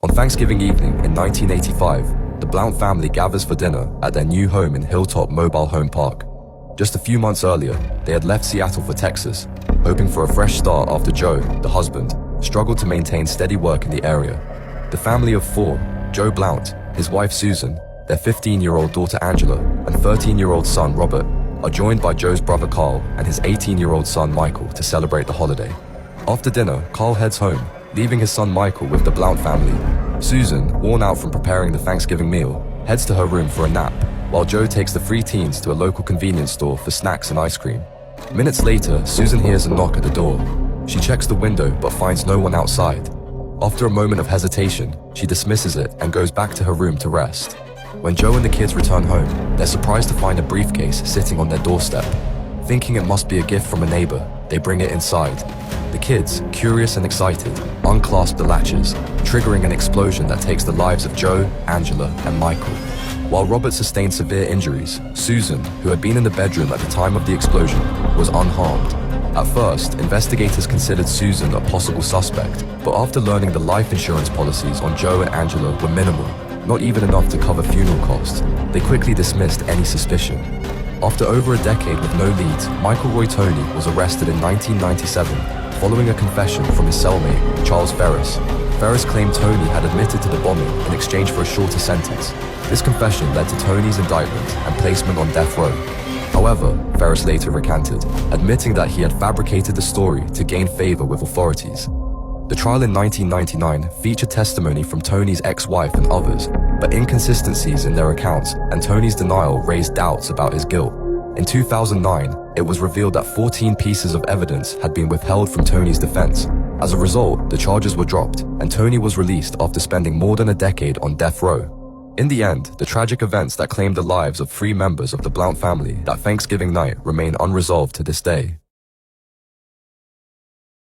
On Thanksgiving evening in 1985, the Blount family gathers for dinner at their new home in Hilltop Mobile Home Park. Just a few months earlier, they had left Seattle for Texas, hoping for a fresh start after Joe, the husband, struggled to maintain steady work in the area. The family of four, Joe Blount, his wife Susan, their 15-year-old daughter Angela, and 13-year-old son Robert, are joined by Joe's brother Carl and his 18-year-old son Michael to celebrate the holiday. After dinner, Carl heads home, leaving his son Michael with the Blount family. Susan, worn out from preparing the Thanksgiving meal, heads to her room for a nap, while Joe takes the three teens to a local convenience store for snacks and ice cream. Minutes later, Susan hears a knock at the door. She checks the window but finds no one outside. After a moment of hesitation, she dismisses it and goes back to her room to rest. When Joe and the kids return home, they're surprised to find a briefcase sitting on their doorstep. Thinking it must be a gift from a neighbor, they bring it inside. The kids, curious and excited, unclasp the latches, triggering an explosion that takes the lives of Joe, Angela, and Michael. While Robert sustained severe injuries, Susan, who had been in the bedroom at the time of the explosion, was unharmed. At first, investigators considered Susan a possible suspect, but after learning the life insurance policies on Joe and Angela were minimal, not even enough to cover funeral costs, they quickly dismissed any suspicion. After over a decade with no leads, Michael Roy Toney was arrested in 1997 following a confession from his cellmate, Charles Ferris. Ferris claimed Toney had admitted to the bombing in exchange for a shorter sentence. This confession led to Toney's indictment and placement on death row. However, Ferris later recanted, admitting that he had fabricated the story to gain favor with authorities. The trial in 1999 featured testimony from Toney's ex-wife and others, but inconsistencies in their accounts and Toney's denial raised doubts about his guilt. In 2009, it was revealed that 14 pieces of evidence had been withheld from Toney's defense. As a result, the charges were dropped, and Toney was released after spending more than a decade on death row. In the end, the tragic events that claimed the lives of three members of the Blount family that Thanksgiving night remain unresolved to this day.